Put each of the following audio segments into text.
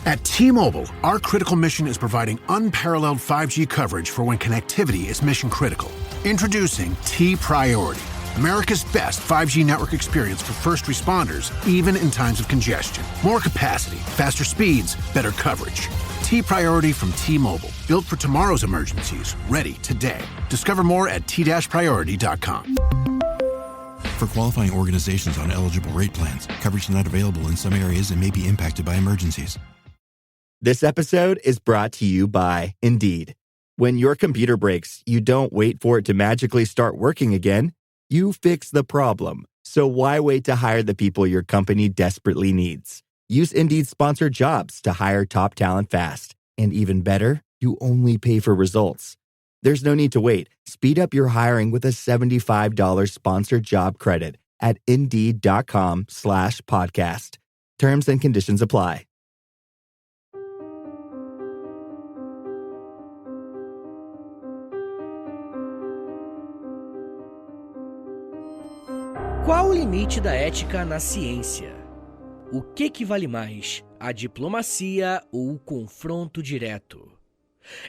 At T-Mobile, our critical mission is providing unparalleled 5G coverage for when connectivity is mission critical. Introducing T-Priority, America's best 5G network experience for first responders, even in times of congestion. More capacity, faster speeds, better coverage. T-Priority from T-Mobile, built for tomorrow's emergencies, ready today. Discover more at t-priority.com. For qualifying organizations on eligible rate plans, coverage not available in some areas and may be impacted by emergencies. This episode is brought to you by Indeed. When your computer breaks, you don't wait for it to magically start working again. You fix the problem. So why wait to hire the people your company desperately needs? Use Indeed's sponsored jobs to hire top talent fast. And even better, you only pay for results. There's no need to wait. Speed up your hiring with a $75 sponsored job credit at Indeed.com/podcast. Terms and conditions apply. Qual o limite da ética na ciência? O que vale mais, a diplomacia ou o confronto direto?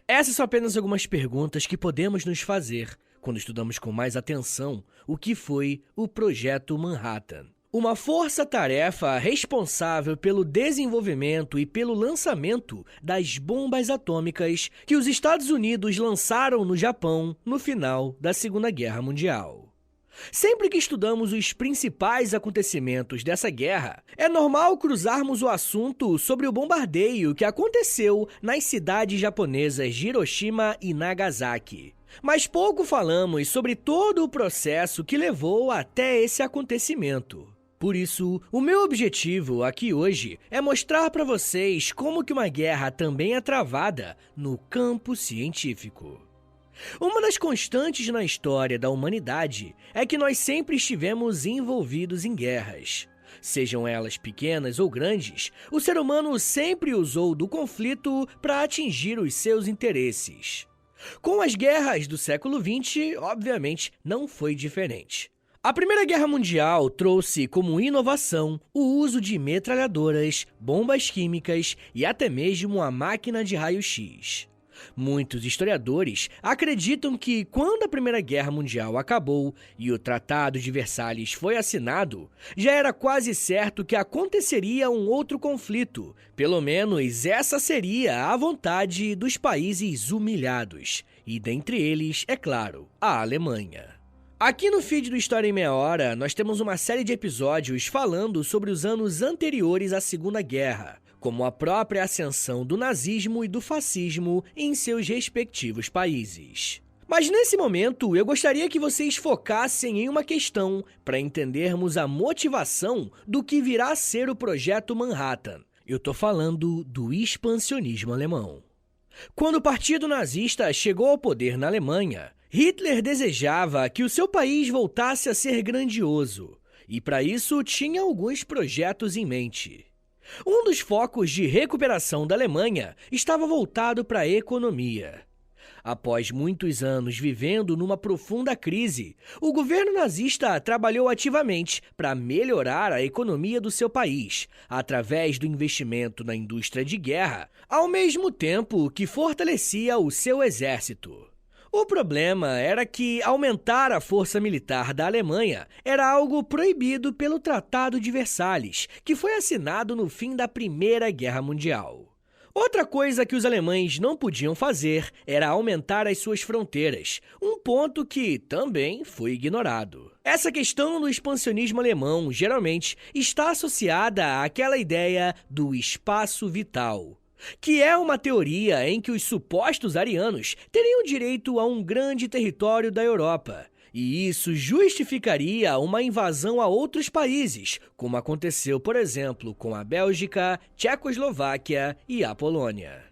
Essas são apenas algumas perguntas que podemos nos fazer quando estudamos com mais atenção o que foi o Projeto Manhattan. Uma força-tarefa responsável pelo desenvolvimento e pelo lançamento das bombas atômicas que os Estados Unidos lançaram no Japão no final da Segunda Guerra Mundial. Sempre que estudamos os principais acontecimentos dessa guerra, é normal cruzarmos o assunto sobre o bombardeio que aconteceu nas cidades japonesas de Hiroshima e Nagasaki. Mas pouco falamos sobre todo o processo que levou até esse acontecimento. Por isso, o meu objetivo aqui hoje é mostrar para vocês como que uma guerra também é travada no campo científico. Uma das constantes na história da humanidade é que nós sempre estivemos envolvidos em guerras. Sejam elas pequenas ou grandes, o ser humano sempre usou do conflito para atingir os seus interesses. Com as guerras do século XX, obviamente, não foi diferente. A Primeira Guerra Mundial trouxe como inovação o uso de metralhadoras, bombas químicas e até mesmo a máquina de raio-x. Muitos historiadores acreditam que, quando a Primeira Guerra Mundial acabou e o Tratado de Versalhes foi assinado, já era quase certo que aconteceria um outro conflito. Pelo menos essa seria a vontade dos países humilhados, e dentre eles, é claro, a Alemanha. Aqui no feed do História em Meia Hora, nós temos uma série de episódios falando sobre os anos anteriores à Segunda Guerra, como a própria ascensão do nazismo e do fascismo em seus respectivos países. Mas nesse momento, eu gostaria que vocês focassem em uma questão para entendermos a motivação do que virá a ser o Projeto Manhattan. Eu tô falando do expansionismo alemão. Quando o Partido Nazista chegou ao poder na Alemanha, Hitler desejava que o seu país voltasse a ser grandioso, e para isso tinha alguns projetos em mente. Um dos focos de recuperação da Alemanha estava voltado para a economia. Após muitos anos vivendo numa profunda crise, o governo nazista trabalhou ativamente para melhorar a economia do seu país, através do investimento na indústria de guerra, ao mesmo tempo que fortalecia o seu exército. O problema era que aumentar a força militar da Alemanha era algo proibido pelo Tratado de Versalhes, que foi assinado no fim da Primeira Guerra Mundial. Outra coisa que os alemães não podiam fazer era aumentar as suas fronteiras, um ponto que também foi ignorado. Essa questão do expansionismo alemão geralmente está associada àquela ideia do espaço vital, que é uma teoria em que os supostos arianos teriam direito a um grande território da Europa, e isso justificaria uma invasão a outros países, como aconteceu, por exemplo, com a Bélgica, Tchecoslováquia e a Polônia.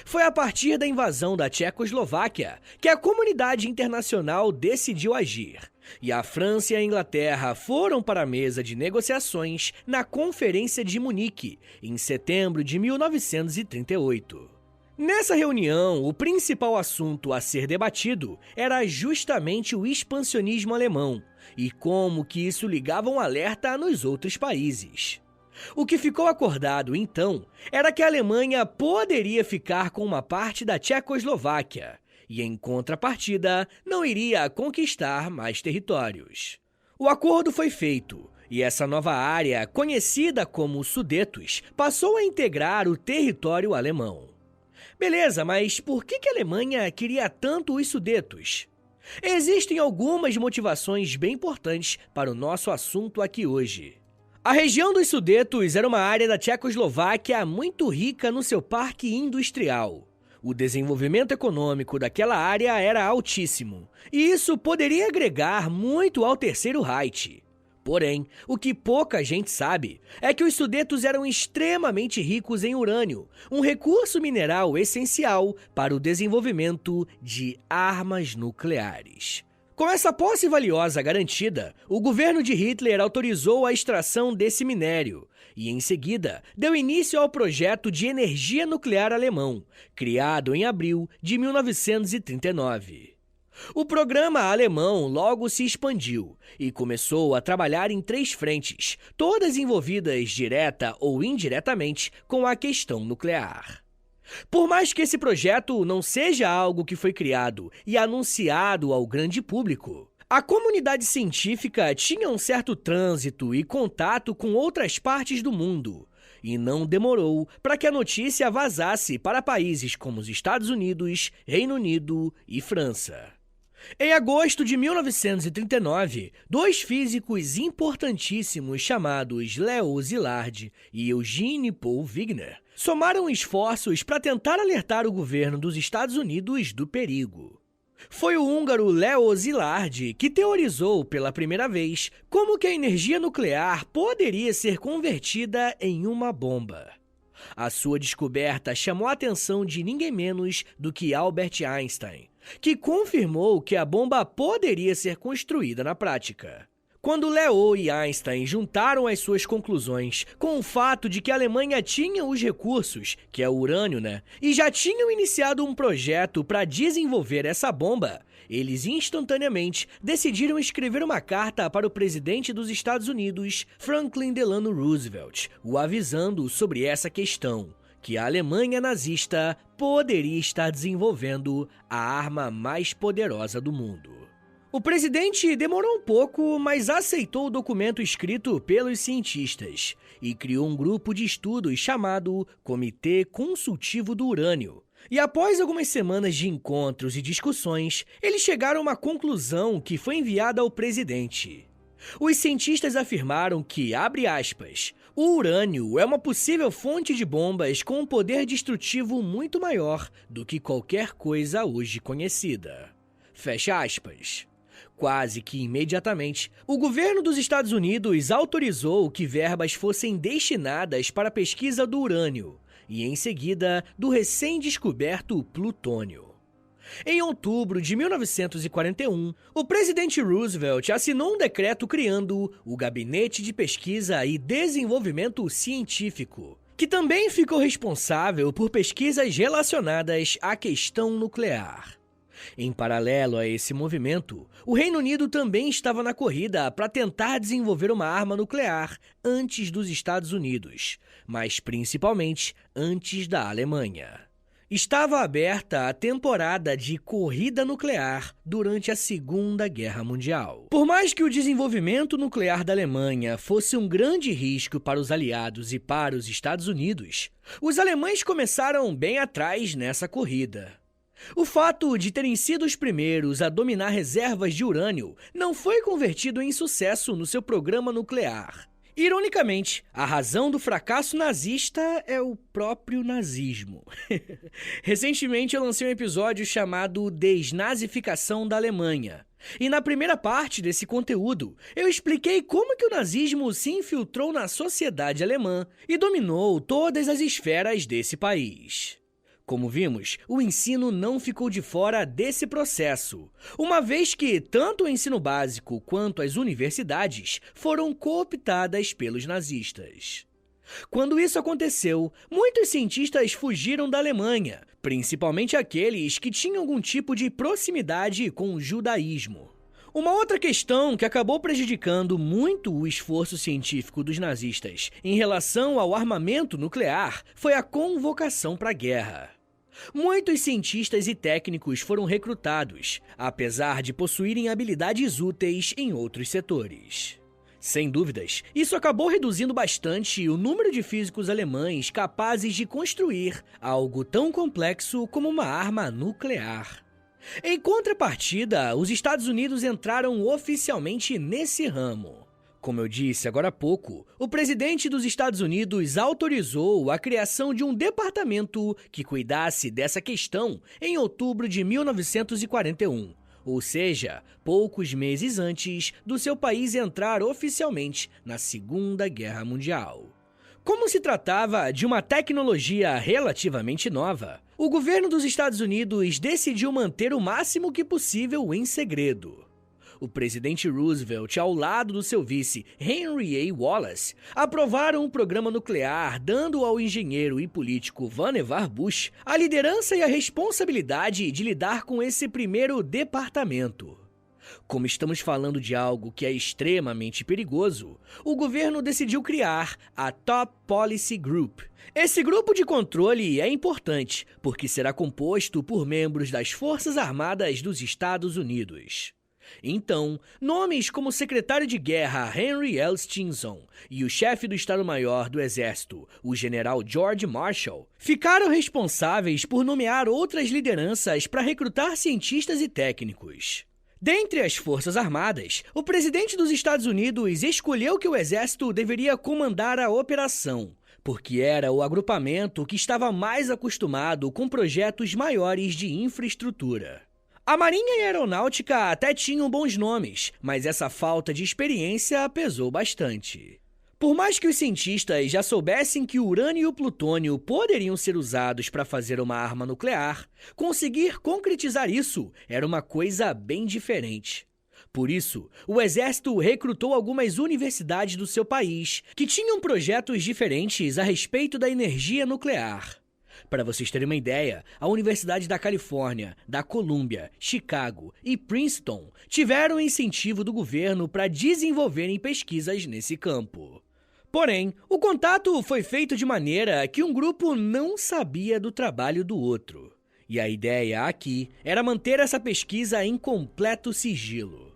Foi a partir da invasão da Tchecoslováquia que a comunidade internacional decidiu agir, e a França e a Inglaterra foram para a mesa de negociações na Conferência de Munique, em setembro de 1938. Nessa reunião, o principal assunto a ser debatido era justamente o expansionismo alemão e como que isso ligava um alerta nos outros países. O que ficou acordado, então, era que a Alemanha poderia ficar com uma parte da Tchecoslováquia e, em contrapartida, não iria conquistar mais territórios. O acordo foi feito e essa nova área, conhecida como Sudetos, passou a integrar o território alemão. Beleza, mas por que a Alemanha queria tanto os Sudetos? Existem algumas motivações bem importantes para o nosso assunto aqui hoje. A região dos Sudetos era uma área da Tchecoslováquia muito rica no seu parque industrial. O desenvolvimento econômico daquela área era altíssimo, e isso poderia agregar muito ao Terceiro Reich. Porém, o que pouca gente sabe é que os Sudetos eram extremamente ricos em urânio, um recurso mineral essencial para o desenvolvimento de armas nucleares. Com essa posse valiosa garantida, o governo de Hitler autorizou a extração desse minério e, em seguida, deu início ao projeto de energia nuclear alemão, criado em abril de 1939. O programa alemão logo se expandiu e começou a trabalhar em 3 frentes, todas envolvidas direta ou indiretamente com a questão nuclear. Por mais que esse projeto não seja algo que foi criado e anunciado ao grande público, a comunidade científica tinha um certo trânsito e contato com outras partes do mundo, e não demorou para que a notícia vazasse para países como os Estados Unidos, Reino Unido e França. Em agosto de 1939, 2 físicos importantíssimos chamados Leo Szilard e Eugene Paul Wigner somaram esforços para tentar alertar o governo dos Estados Unidos do perigo. Foi o húngaro Leo Szilard que teorizou pela primeira vez como que a energia nuclear poderia ser convertida em uma bomba. A sua descoberta chamou a atenção de ninguém menos do que Albert Einstein, que confirmou que a bomba poderia ser construída na prática. Quando Leo e Einstein juntaram as suas conclusões com o fato de que a Alemanha tinha os recursos, que é o urânio, e já tinham iniciado um projeto para desenvolver essa bomba, eles instantaneamente decidiram escrever uma carta para o presidente dos Estados Unidos, Franklin Delano Roosevelt, o avisando sobre essa questão, que a Alemanha nazista poderia estar desenvolvendo a arma mais poderosa do mundo. O presidente demorou um pouco, mas aceitou o documento escrito pelos cientistas e criou um grupo de estudos chamado Comitê Consultivo do Urânio. E após algumas semanas de encontros e discussões, eles chegaram a uma conclusão que foi enviada ao presidente. Os cientistas afirmaram que, abre aspas, o urânio é uma possível fonte de bombas com um poder destrutivo muito maior do que qualquer coisa hoje conhecida. Fecha aspas. Quase que imediatamente, o governo dos Estados Unidos autorizou que verbas fossem destinadas para a pesquisa do urânio e, em seguida, do recém-descoberto plutônio. Em outubro de 1941, o presidente Roosevelt assinou um decreto criando o Gabinete de Pesquisa e Desenvolvimento Científico, que também ficou responsável por pesquisas relacionadas à questão nuclear. Em paralelo a esse movimento, o Reino Unido também estava na corrida para tentar desenvolver uma arma nuclear antes dos Estados Unidos, mas principalmente antes da Alemanha. Estava aberta a temporada de corrida nuclear durante a Segunda Guerra Mundial. Por mais que o desenvolvimento nuclear da Alemanha fosse um grande risco para os aliados e para os Estados Unidos, os alemães começaram bem atrás nessa corrida. O fato de terem sido os primeiros a dominar reservas de urânio não foi convertido em sucesso no seu programa nuclear. Ironicamente, a razão do fracasso nazista é o próprio nazismo. Recentemente eu lancei um episódio chamado Desnazificação da Alemanha. E na primeira parte desse conteúdo, eu expliquei como que o nazismo se infiltrou na sociedade alemã e dominou todas as esferas desse país. Como vimos, o ensino não ficou de fora desse processo, uma vez que tanto o ensino básico quanto as universidades foram cooptadas pelos nazistas. Quando isso aconteceu, muitos cientistas fugiram da Alemanha, principalmente aqueles que tinham algum tipo de proximidade com o judaísmo. Uma outra questão que acabou prejudicando muito o esforço científico dos nazistas em relação ao armamento nuclear foi a convocação para a guerra. Muitos cientistas e técnicos foram recrutados, apesar de possuírem habilidades úteis em outros setores. Sem dúvidas, isso acabou reduzindo bastante o número de físicos alemães capazes de construir algo tão complexo como uma arma nuclear. Em contrapartida, os Estados Unidos entraram oficialmente nesse ramo. Como eu disse agora há pouco, o presidente dos Estados Unidos autorizou a criação de um departamento que cuidasse dessa questão em outubro de 1941. Ou seja, poucos meses antes do seu país entrar oficialmente na Segunda Guerra Mundial. Como se tratava de uma tecnologia relativamente nova, o governo dos Estados Unidos decidiu manter o máximo que possível em segredo. O presidente Roosevelt, ao lado do seu vice Henry A. Wallace, aprovaram um programa nuclear, dando ao engenheiro e político Vannevar Bush a liderança e a responsabilidade de lidar com esse primeiro departamento. Como estamos falando de algo que é extremamente perigoso, o governo decidiu criar a Top Policy Group. Esse grupo de controle é importante, porque será composto por membros das Forças Armadas dos Estados Unidos. Então, nomes como o secretário de guerra Henry L. Stinson e o chefe do Estado-Maior do Exército, o general George Marshall, ficaram responsáveis por nomear outras lideranças para recrutar cientistas e técnicos. Dentre as Forças Armadas, o presidente dos Estados Unidos escolheu que o Exército deveria comandar a operação, porque era o agrupamento que estava mais acostumado com projetos maiores de infraestrutura. A Marinha e a Aeronáutica até tinham bons nomes, mas essa falta de experiência pesou bastante. Por mais que os cientistas já soubessem que o urânio e o plutônio poderiam ser usados para fazer uma arma nuclear, conseguir concretizar isso era uma coisa bem diferente. Por isso, o Exército recrutou algumas universidades do seu país que tinham projetos diferentes a respeito da energia nuclear. Para vocês terem uma ideia, a Universidade da Califórnia, da Colômbia, Chicago e Princeton tiveram incentivo do governo para desenvolverem pesquisas nesse campo. Porém, o contato foi feito de maneira que um grupo não sabia do trabalho do outro. E a ideia aqui era manter essa pesquisa em completo sigilo.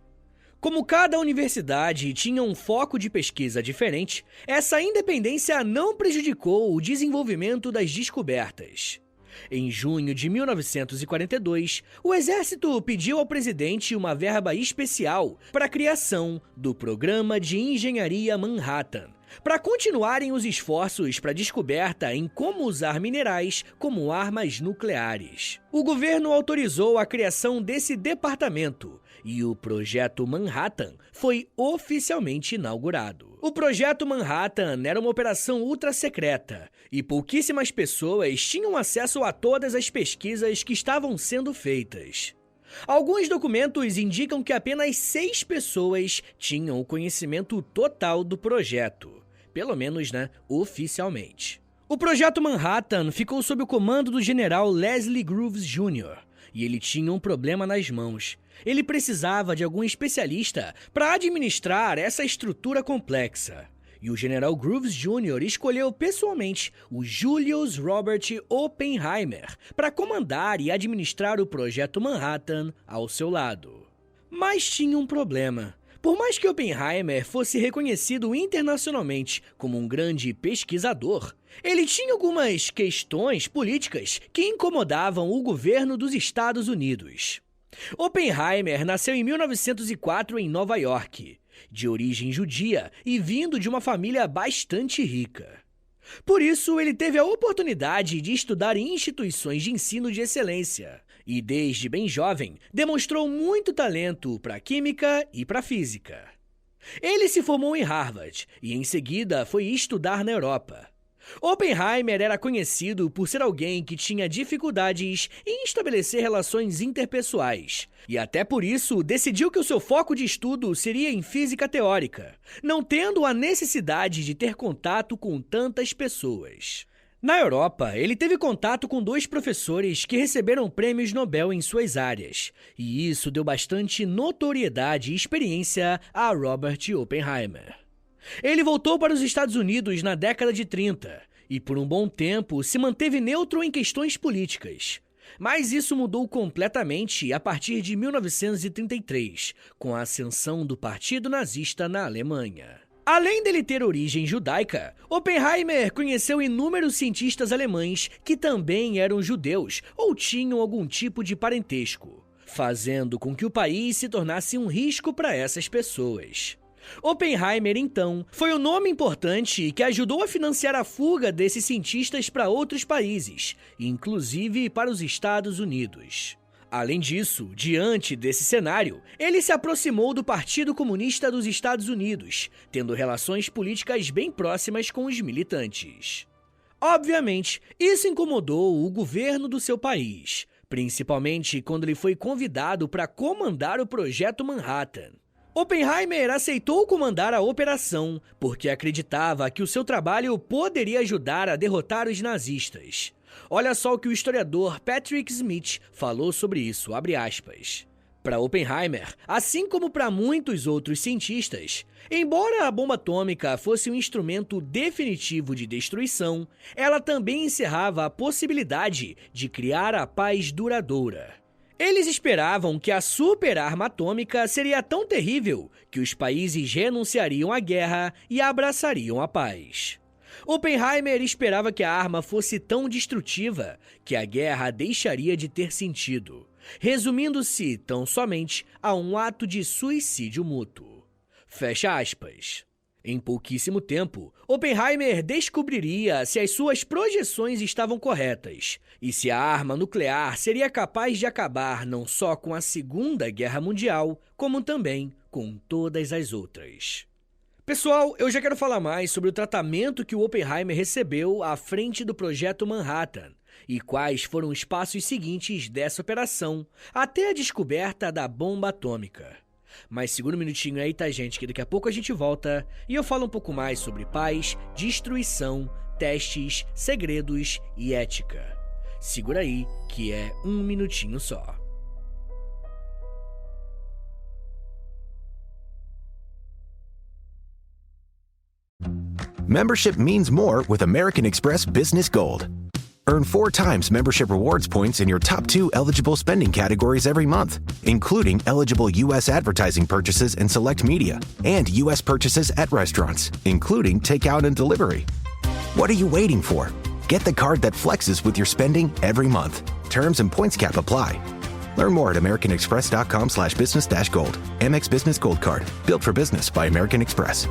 Como cada universidade tinha um foco de pesquisa diferente, essa independência não prejudicou o desenvolvimento das descobertas. Em junho de 1942, o Exército pediu ao presidente uma verba especial para a criação do Programa de Engenharia Manhattan, para continuarem os esforços para a descoberta em como usar minerais como armas nucleares. O governo autorizou a criação desse departamento e o Projeto Manhattan foi oficialmente inaugurado. O Projeto Manhattan era uma operação ultra-secreta e pouquíssimas pessoas tinham acesso a todas as pesquisas que estavam sendo feitas. Alguns documentos indicam que apenas 6 pessoas tinham o conhecimento total do projeto, pelo menos, oficialmente. O Projeto Manhattan ficou sob o comando do general Leslie Groves Jr., e ele tinha um problema nas mãos. Ele precisava de algum especialista para administrar essa estrutura complexa. E o general Groves Jr. escolheu pessoalmente o Julius Robert Oppenheimer para comandar e administrar o Projeto Manhattan ao seu lado. Mas tinha um problema. Por mais que Oppenheimer fosse reconhecido internacionalmente como um grande pesquisador, ele tinha algumas questões políticas que incomodavam o governo dos Estados Unidos. Oppenheimer nasceu em 1904 em Nova York, de origem judia e vindo de uma família bastante rica. Por isso, ele teve a oportunidade de estudar em instituições de ensino de excelência e, desde bem jovem, demonstrou muito talento para química e para física. Ele se formou em Harvard e, em seguida, foi estudar na Europa. Oppenheimer era conhecido por ser alguém que tinha dificuldades em estabelecer relações interpessoais, e até por isso decidiu que o seu foco de estudo seria em física teórica, não tendo a necessidade de ter contato com tantas pessoas. Na Europa, ele teve contato com 2 professores que receberam prêmios Nobel em suas áreas, e isso deu bastante notoriedade e experiência a Robert Oppenheimer. Ele voltou para os Estados Unidos na década de 30 e, por um bom tempo, se manteve neutro em questões políticas. Mas isso mudou completamente a partir de 1933, com a ascensão do Partido Nazista na Alemanha. Além dele ter origem judaica, Oppenheimer conheceu inúmeros cientistas alemães que também eram judeus ou tinham algum tipo de parentesco, fazendo com que o país se tornasse um risco para essas pessoas. Oppenheimer, então, foi um nome importante que ajudou a financiar a fuga desses cientistas para outros países, inclusive para os Estados Unidos. Além disso, diante desse cenário, ele se aproximou do Partido Comunista dos Estados Unidos, tendo relações políticas bem próximas com os militantes. Obviamente, isso incomodou o governo do seu país, principalmente quando ele foi convidado para comandar o Projeto Manhattan. Oppenheimer aceitou comandar a operação porque acreditava que o seu trabalho poderia ajudar a derrotar os nazistas. Olha só o que o historiador Patrick Smith falou sobre isso, abre aspas. Para Oppenheimer, assim como para muitos outros cientistas, embora a bomba atômica fosse um instrumento definitivo de destruição, ela também encerrava a possibilidade de criar a paz duradoura. Eles esperavam que a superarma atômica seria tão terrível que os países renunciariam à guerra e abraçariam a paz. Oppenheimer esperava que a arma fosse tão destrutiva que a guerra deixaria de ter sentido, resumindo-se tão somente a um ato de suicídio mútuo. Fecha aspas. Em pouquíssimo tempo, Oppenheimer descobriria se as suas projeções estavam corretas e se a arma nuclear seria capaz de acabar não só com a Segunda Guerra Mundial, como também com todas as outras. Pessoal, eu já quero falar mais sobre o tratamento que o Oppenheimer recebeu à frente do Projeto Manhattan e quais foram os passos seguintes dessa operação até a descoberta da bomba atômica. Mas segura um minutinho aí, tá, gente, que daqui a pouco a gente volta e eu falo um pouco mais sobre paz, destruição, testes, segredos e ética. Segura aí, que é um minutinho só. Membership means more with American Express Business Gold. Earn 4 times membership rewards points in your top 2 eligible spending categories every month, including eligible U.S. advertising purchases in select media and U.S. purchases at restaurants, including takeout and delivery. What are you waiting for? Get the card that flexes with your spending every month. Terms and points cap apply. Learn more at americanexpress.com/business-gold. Amex Business Gold Card. Built for business by American Express.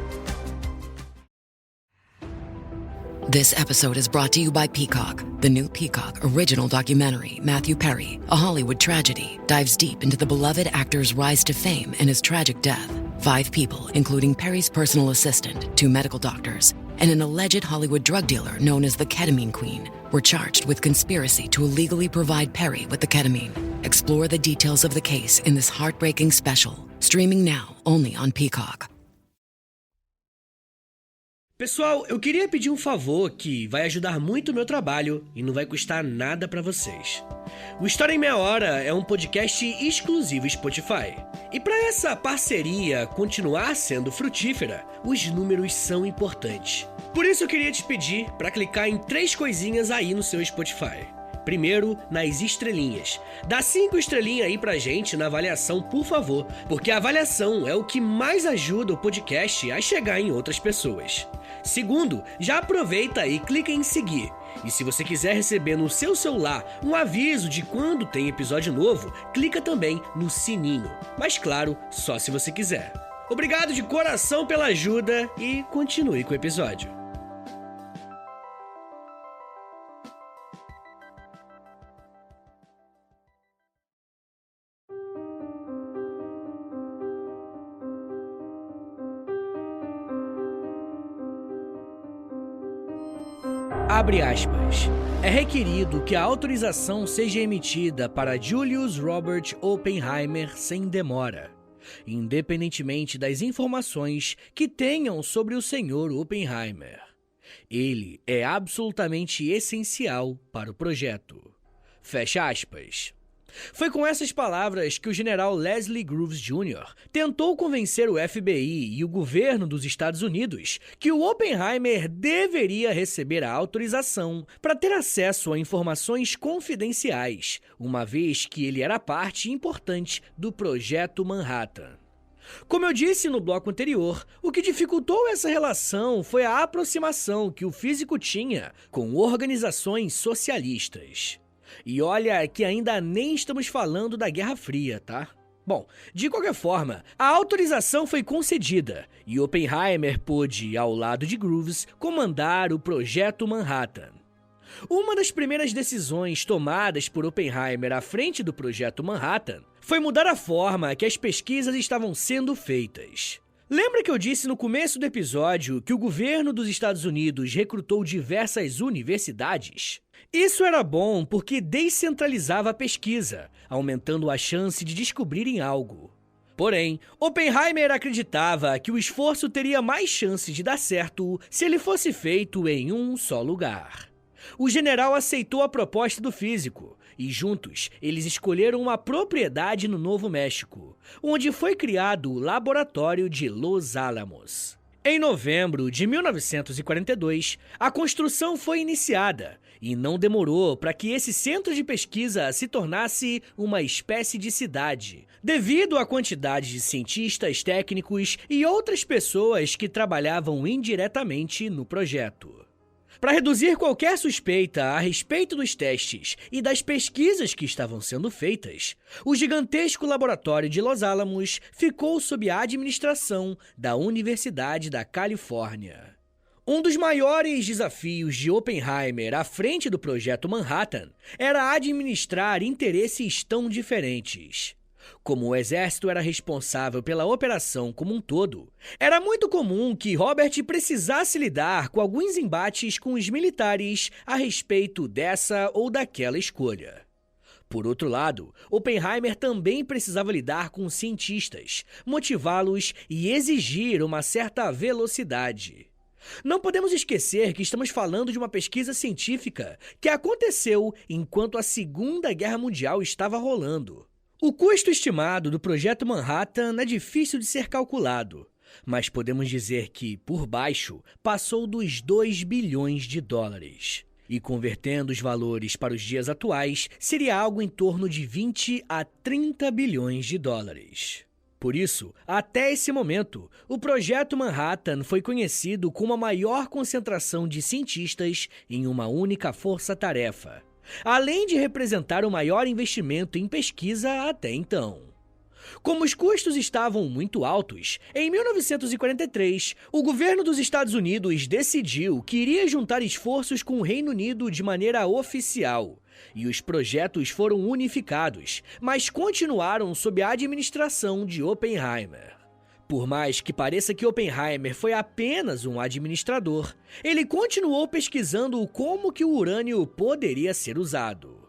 This episode is brought to you by Peacock. The new Peacock original documentary, Matthew Perry, A Hollywood Tragedy, dives deep into the beloved actor's rise to fame and his tragic death. 5 people, including Perry's personal assistant, 2 medical doctors, and an alleged Hollywood drug dealer known as the Ketamine Queen, were charged with conspiracy to illegally provide Perry with the ketamine. Explore the details of the case in this heartbreaking special, streaming now only on Peacock. Pessoal, eu queria pedir um favor que vai ajudar muito o meu trabalho e não vai custar nada pra vocês. O História em Meia Hora é um podcast exclusivo Spotify. E para essa parceria continuar sendo frutífera, os números são importantes. Por isso eu queria te pedir para clicar em 3 coisinhas aí no seu Spotify. Primeiro, nas estrelinhas. Dá 5 estrelinhas aí pra gente na avaliação, por favor, porque a avaliação é o que mais ajuda o podcast a chegar em outras pessoas. Segundo, já aproveita e clica em seguir. E se você quiser receber no seu celular um aviso de quando tem episódio novo, clica também no sininho. Mas claro, só se você quiser. Obrigado de coração pela ajuda e continue com o episódio. Abre aspas. É requerido que a autorização seja emitida para Julius Robert Oppenheimer sem demora, independentemente das informações que tenham sobre o Sr. Oppenheimer. Ele é absolutamente essencial para o projeto. Fecha aspas. Foi com essas palavras que o general Leslie Groves Jr. tentou convencer o FBI e o governo dos Estados Unidos que o Oppenheimer deveria receber a autorização para ter acesso a informações confidenciais, uma vez que ele era parte importante do Projeto Manhattan. Como eu disse no bloco anterior, o que dificultou essa relação foi a aproximação que o físico tinha com organizações socialistas. E olha que ainda nem estamos falando da Guerra Fria, tá? Bom, de qualquer forma, a autorização foi concedida e Oppenheimer pôde, ao lado de Groves, comandar o Projeto Manhattan. Uma das primeiras decisões tomadas por Oppenheimer à frente do Projeto Manhattan foi mudar a forma que as pesquisas estavam sendo feitas. Lembra que eu disse no começo do episódio que o governo dos Estados Unidos recrutou diversas universidades? Isso era bom porque descentralizava a pesquisa, aumentando a chance de descobrirem algo. Porém, Oppenheimer acreditava que o esforço teria mais chances de dar certo se ele fosse feito em um só lugar. O general aceitou a proposta do físico e juntos eles escolheram uma propriedade no Novo México, onde foi criado o Laboratório de Los Alamos. Em novembro de 1942, a construção foi iniciada e não demorou para que esse centro de pesquisa se tornasse uma espécie de cidade, devido à quantidade de cientistas, técnicos e outras pessoas que trabalhavam indiretamente no projeto. Para reduzir qualquer suspeita a respeito dos testes e das pesquisas que estavam sendo feitas, o gigantesco laboratório de Los Alamos ficou sob a administração da Universidade da Califórnia. Um dos maiores desafios de Oppenheimer à frente do Projeto Manhattan era administrar interesses tão diferentes. Como o exército era responsável pela operação como um todo, era muito comum que Robert precisasse lidar com alguns embates com os militares a respeito dessa ou daquela escolha. Por outro lado, Oppenheimer também precisava lidar com cientistas, motivá-los e exigir uma certa velocidade. Não podemos esquecer que estamos falando de uma pesquisa científica que aconteceu enquanto a Segunda Guerra Mundial estava rolando. O custo estimado do Projeto Manhattan é difícil de ser calculado, mas podemos dizer que, por baixo, passou dos 2 bilhões de dólares. E convertendo os valores para os dias atuais, seria algo em torno de 20 a 30 bilhões de dólares. Por isso, até esse momento, o Projeto Manhattan foi conhecido como a maior concentração de cientistas em uma única força-tarefa, além de representar o maior investimento em pesquisa até então. Como os custos estavam muito altos, em 1943, o governo dos Estados Unidos decidiu que iria juntar esforços com o Reino Unido de maneira oficial, e os projetos foram unificados, mas continuaram sob a administração de Oppenheimer. Por mais que pareça que Oppenheimer foi apenas um administrador, ele continuou pesquisando como que o urânio poderia ser usado.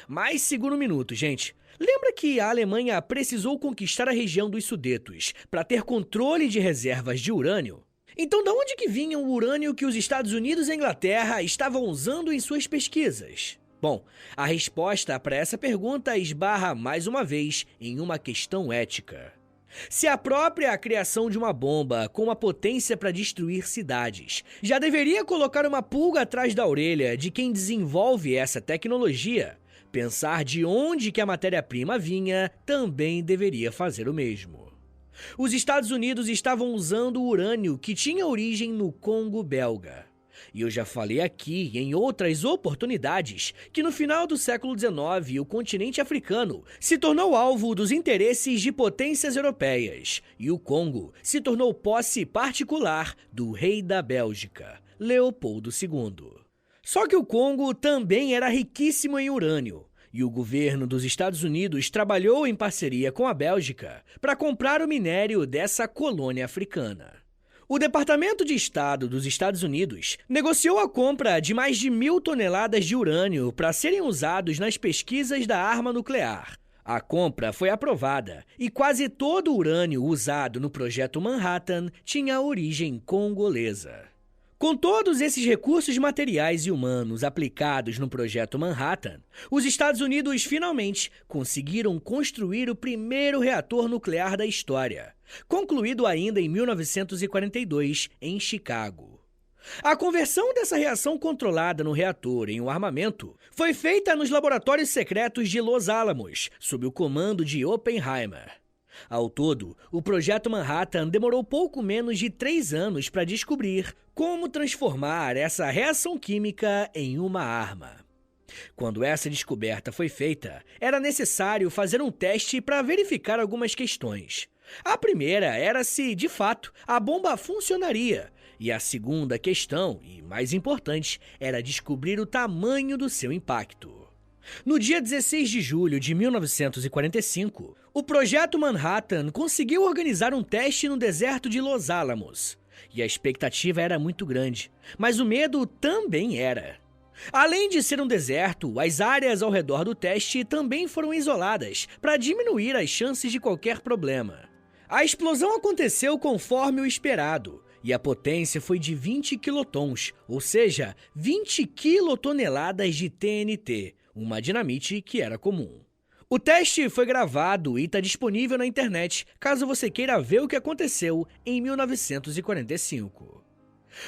Mas segura um minuto, gente. Lembra que a Alemanha precisou conquistar a região dos Sudetos para ter controle de reservas de urânio? Então, de onde que vinha o urânio que os Estados Unidos e a Inglaterra estavam usando em suas pesquisas? Bom, a resposta para essa pergunta esbarra mais uma vez em uma questão ética. Se a própria criação de uma bomba com uma potência para destruir cidades já deveria colocar uma pulga atrás da orelha de quem desenvolve essa tecnologia, pensar de onde que a matéria-prima vinha também deveria fazer o mesmo. Os Estados Unidos estavam usando urânio que tinha origem no Congo belga. E eu já falei aqui em outras oportunidades que no final do século XIX o continente africano se tornou alvo dos interesses de potências europeias e o Congo se tornou posse particular do rei da Bélgica, Leopoldo II. Só que o Congo também era riquíssimo em urânio e o governo dos Estados Unidos trabalhou em parceria com a Bélgica para comprar o minério dessa colônia africana. O Departamento de Estado dos Estados Unidos negociou a compra de mais de 1.000 toneladas de urânio para serem usados nas pesquisas da arma nuclear. A compra foi aprovada e quase todo o urânio usado no Projeto Manhattan tinha origem congolesa. Com todos esses recursos materiais e humanos aplicados no Projeto Manhattan, os Estados Unidos finalmente conseguiram construir o primeiro reator nuclear da história, concluído ainda em 1942 em Chicago. A conversão dessa reação controlada no reator em um armamento foi feita nos laboratórios secretos de Los Alamos, sob o comando de Oppenheimer. Ao todo, o Projeto Manhattan demorou pouco menos de 3 anos para descobrir como transformar essa reação química em uma arma. Quando essa descoberta foi feita, era necessário fazer um teste para verificar algumas questões. A primeira era se, de fato, a bomba funcionaria, e a segunda questão, e mais importante, era descobrir o tamanho do seu impacto. No dia 16 de julho de 1945, o Projeto Manhattan conseguiu organizar um teste no deserto de Los Alamos. E a expectativa era muito grande, mas o medo também era. Além de ser um deserto, as áreas ao redor do teste também foram isoladas para diminuir as chances de qualquer problema. A explosão aconteceu conforme o esperado, e a potência foi de 20 quilotons, ou seja, 20 quilotoneladas de TNT, uma dinamite que era comum. O teste foi gravado e está disponível na internet, caso você queira ver o que aconteceu em 1945.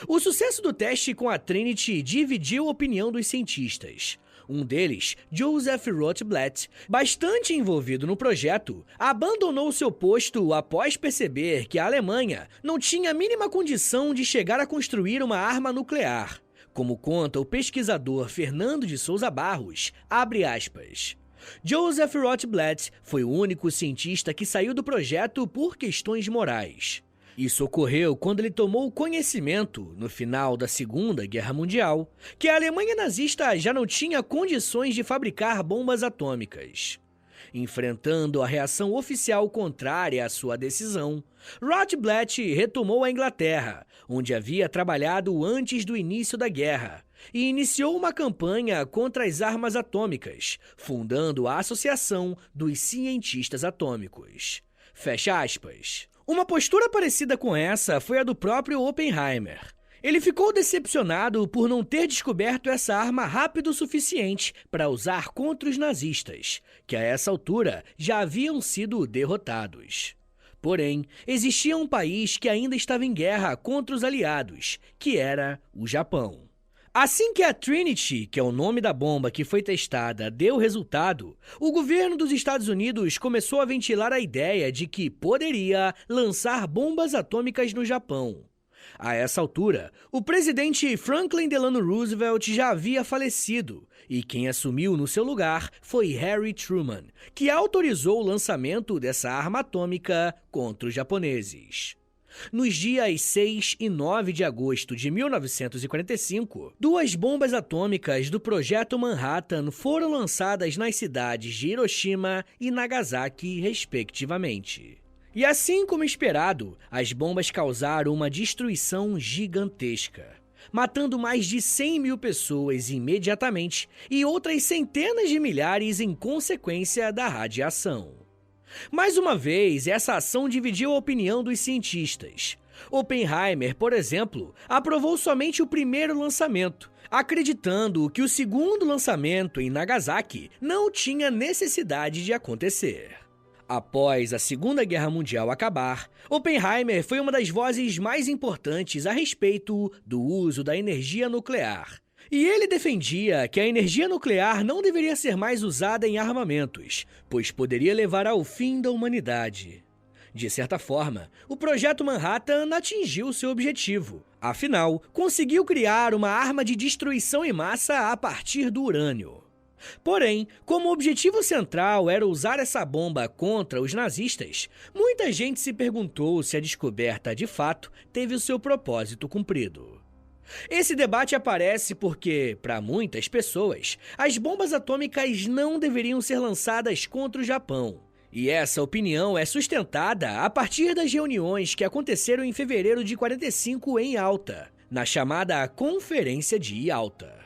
O sucesso do teste com a Trinity dividiu a opinião dos cientistas. Um deles, Joseph Rotblat, bastante envolvido no projeto, abandonou seu posto após perceber que a Alemanha não tinha a mínima condição de chegar a construir uma arma nuclear. Como conta o pesquisador Fernando de Souza Barros, abre aspas, Joseph Rotblat foi o único cientista que saiu do projeto por questões morais. Isso ocorreu quando ele tomou conhecimento, no final da Segunda Guerra Mundial, que a Alemanha nazista já não tinha condições de fabricar bombas atômicas. Enfrentando a reação oficial contrária à sua decisão, Rotblat retomou a Inglaterra, onde havia trabalhado antes do início da guerra, e iniciou uma campanha contra as armas atômicas, fundando a Associação dos Cientistas Atômicos. Fecha aspas. Uma postura parecida com essa foi a do próprio Oppenheimer. Ele ficou decepcionado por não ter descoberto essa arma rápido o suficiente para usar contra os nazistas, que a essa altura já haviam sido derrotados. Porém, existia um país que ainda estava em guerra contra os aliados, que era o Japão. Assim que a Trinity, que é o nome da bomba que foi testada, deu resultado, o governo dos Estados Unidos começou a ventilar a ideia de que poderia lançar bombas atômicas no Japão. A essa altura, o presidente Franklin Delano Roosevelt já havia falecido, e quem assumiu no seu lugar foi Harry Truman, que autorizou o lançamento dessa arma atômica contra os japoneses. Nos dias 6 e 9 de agosto de 1945, 2 bombas atômicas do Projeto Manhattan foram lançadas nas cidades de Hiroshima e Nagasaki, respectivamente. E assim como esperado, as bombas causaram uma destruição gigantesca, matando mais de 100 mil pessoas imediatamente e outras centenas de milhares em consequência da radiação. Mais uma vez, essa ação dividiu a opinião dos cientistas. Oppenheimer, por exemplo, aprovou somente o primeiro lançamento, acreditando que o segundo lançamento em Nagasaki não tinha necessidade de acontecer. Após a Segunda Guerra Mundial acabar, Oppenheimer foi uma das vozes mais importantes a respeito do uso da energia nuclear. E ele defendia que a energia nuclear não deveria ser mais usada em armamentos, pois poderia levar ao fim da humanidade. De certa forma, o Projeto Manhattan atingiu seu objetivo. Afinal, conseguiu criar uma arma de destruição em massa a partir do urânio. Porém, como o objetivo central era usar essa bomba contra os nazistas, muita gente se perguntou se a descoberta de fato teve o seu propósito cumprido. Esse debate aparece porque, para muitas pessoas, as bombas atômicas não deveriam ser lançadas contra o Japão. E essa opinião é sustentada a partir das reuniões que aconteceram em fevereiro de 45 em Yalta, na chamada Conferência de Yalta.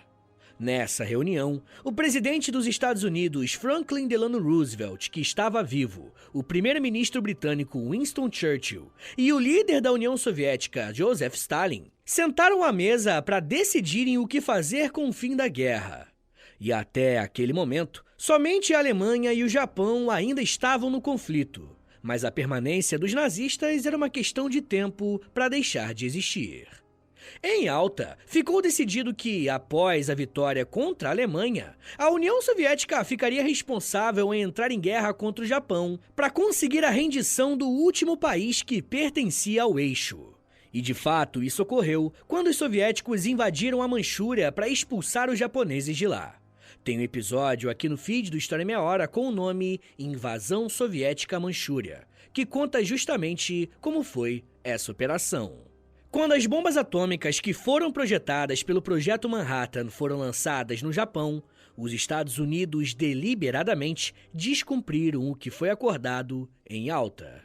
Nessa reunião, o presidente dos Estados Unidos, Franklin Delano Roosevelt, que estava vivo, o primeiro-ministro britânico Winston Churchill e o líder da União Soviética, Joseph Stalin, sentaram à mesa para decidirem o que fazer com o fim da guerra. E até aquele momento, somente a Alemanha e o Japão ainda estavam no conflito, mas a permanência dos nazistas era uma questão de tempo para deixar de existir. Em Yalta, ficou decidido que, após a vitória contra a Alemanha, a União Soviética ficaria responsável em entrar em guerra contra o Japão para conseguir a rendição do último país que pertencia ao eixo. E de fato, isso ocorreu quando os soviéticos invadiram a Manchúria para expulsar os japoneses de lá. Tem um episódio aqui no feed do História em Meia Hora com o nome Invasão Soviética à Manchúria, que conta justamente como foi essa operação. Quando as bombas atômicas que foram projetadas pelo Projeto Manhattan foram lançadas no Japão, os Estados Unidos deliberadamente descumpriram o que foi acordado em Yalta.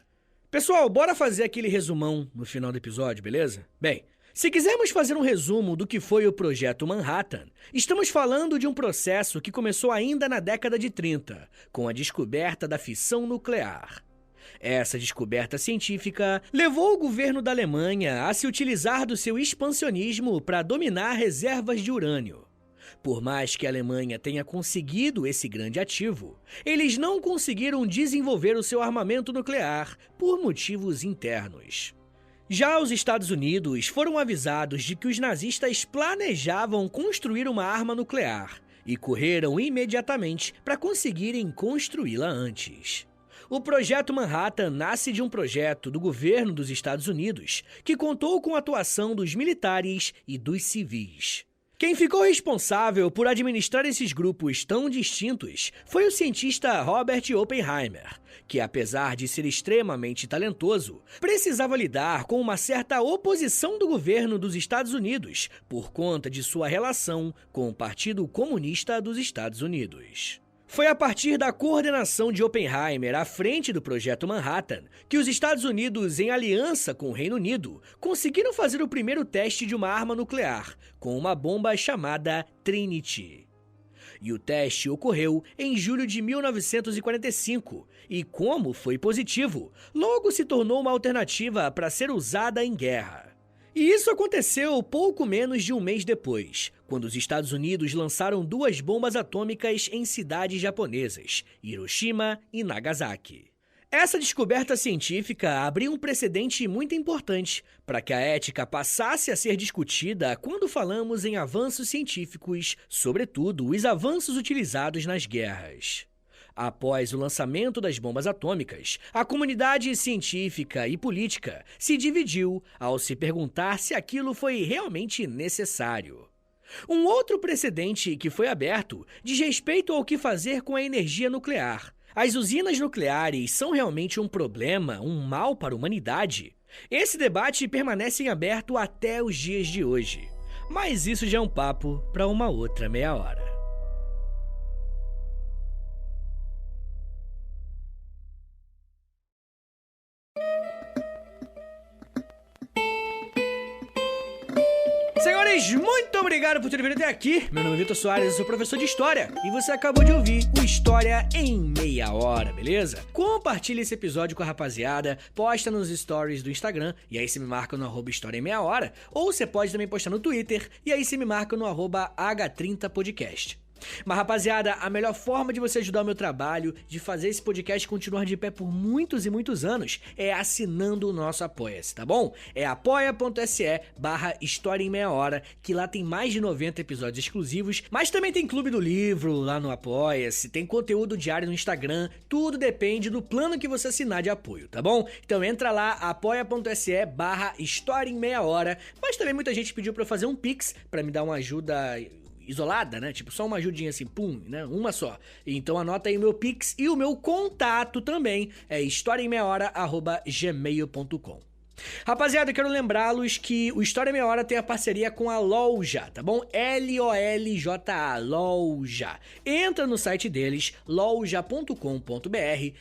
Pessoal, bora fazer aquele resumão no final do episódio, beleza? Bem, se quisermos fazer um resumo do que foi o Projeto Manhattan, estamos falando de um processo que começou ainda na década de 30, com a descoberta da fissão nuclear. Essa descoberta científica levou o governo da Alemanha a se utilizar do seu expansionismo para dominar reservas de urânio. Por mais que a Alemanha tenha conseguido esse grande ativo, eles não conseguiram desenvolver o seu armamento nuclear por motivos internos. Já os Estados Unidos foram avisados de que os nazistas planejavam construir uma arma nuclear e correram imediatamente para conseguirem construí-la antes. O Projeto Manhattan nasce de um projeto do governo dos Estados Unidos que contou com a atuação dos militares e dos civis. Quem ficou responsável por administrar esses grupos tão distintos foi o cientista Robert Oppenheimer, que apesar de ser extremamente talentoso, precisava lidar com uma certa oposição do governo dos Estados Unidos por conta de sua relação com o Partido Comunista dos Estados Unidos. Foi a partir da coordenação de Oppenheimer à frente do Projeto Manhattan que os Estados Unidos, em aliança com o Reino Unido, conseguiram fazer o primeiro teste de uma arma nuclear, com uma bomba chamada Trinity. E o teste ocorreu em julho de 1945, e como foi positivo, logo se tornou uma alternativa para ser usada em guerra. E isso aconteceu pouco menos de um mês depois, quando os Estados Unidos lançaram 2 bombas atômicas em cidades japonesas, Hiroshima e Nagasaki. Essa descoberta científica abriu um precedente muito importante para que a ética passasse a ser discutida quando falamos em avanços científicos, sobretudo os avanços utilizados nas guerras. Após o lançamento das bombas atômicas, a comunidade científica e política se dividiu ao se perguntar se aquilo foi realmente necessário. Um outro precedente que foi aberto diz respeito ao que fazer com a energia nuclear. As usinas nucleares são realmente um problema, um mal para a humanidade? Esse debate permanece em aberto até os dias de hoje. Mas isso já é um papo para uma outra meia hora. Senhores, muito obrigado por terem vindo até aqui. Meu nome é Vitor Soares, eu sou professor de História e você acabou de ouvir o História em Meia Hora, beleza? Compartilha esse episódio com a rapaziada, posta nos stories do Instagram e aí você me marca no @História em Meia Hora, ou você pode também postar no Twitter e aí você me marca no @H30podcast. Mas rapaziada, a melhor forma de você ajudar o meu trabalho, de fazer esse podcast continuar de pé por muitos e muitos anos, é assinando o nosso Apoia-se, tá bom? É apoia.se/História em Meia Hora, que lá tem mais de 90 episódios exclusivos, mas também tem Clube do Livro lá no Apoia-se, tem conteúdo diário no Instagram, tudo depende do plano que você assinar de apoio, tá bom? Então entra lá, apoia.se/História em Meia Hora, mas também muita gente pediu pra eu fazer um Pix, pra me dar uma ajuda isolada, né? Tipo, só uma ajudinha assim, pum, né? Uma só. Então anota aí o meu Pix e o meu contato também é historiaemmeiahora@gmail.com. Rapaziada, eu quero lembrá-los que o História Meia Hora tem a parceria com a Loja, tá bom? LOLJA, Loja. Entra no site deles, loja.com.br,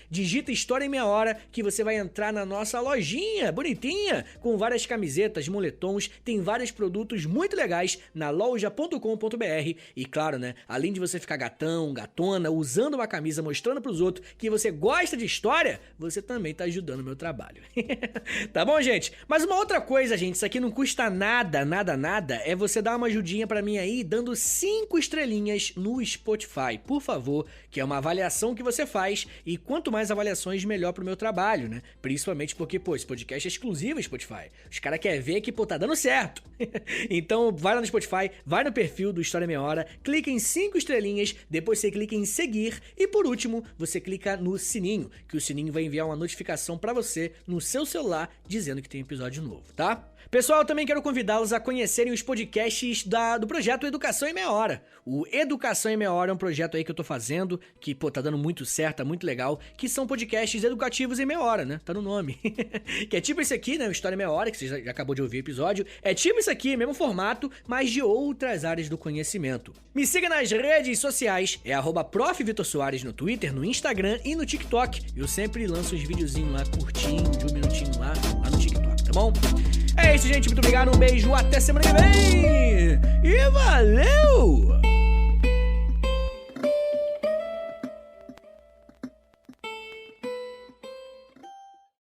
digita História Meia Hora que você vai entrar na nossa lojinha, bonitinha, com várias camisetas, moletons, tem vários produtos muito legais na loja.com.br e claro, né, além de você ficar gatão, gatona, usando uma camisa, mostrando pros outros que você gosta de história, você também tá ajudando o meu trabalho. Tá bom, gente? Mas uma outra coisa, gente, isso aqui não custa nada, é você dar uma ajudinha pra mim aí, dando 5 estrelinhas no Spotify, por favor, que é uma avaliação que você faz, e quanto mais avaliações, melhor pro meu trabalho, né? Principalmente porque, pô, esse podcast é exclusivo ao Spotify. Os caras querem ver que, pô, tá dando certo. Então, vai lá no Spotify, vai no perfil do História Meia Hora, clica em 5 estrelinhas, depois você clica em seguir, e por último, você clica no sininho, que o sininho vai enviar uma notificação pra você no seu celular, dizendo que tem episódio novo, tá? Pessoal, eu também quero convidá-los a conhecerem os podcasts do projeto Educação em Meia Hora. O Educação em Meia Hora é um projeto aí que eu tô fazendo, que, pô, tá dando muito certo, tá muito legal, que são podcasts educativos em meia hora, né? Tá no nome. Que é tipo esse aqui, né? O História em Meia Hora, que você já acabou de ouvir o episódio. É tipo isso aqui, mesmo formato, mas de outras áreas do conhecimento. Me siga nas redes sociais, é @Prof. Vitor Soares no Twitter, no Instagram e no TikTok. Eu sempre lanço uns videozinhos lá, curtinho, de 1 minutinho lá no TikTok, tá bom? É isso, gente. Muito obrigado, um beijo, até semana que vem! E valeu!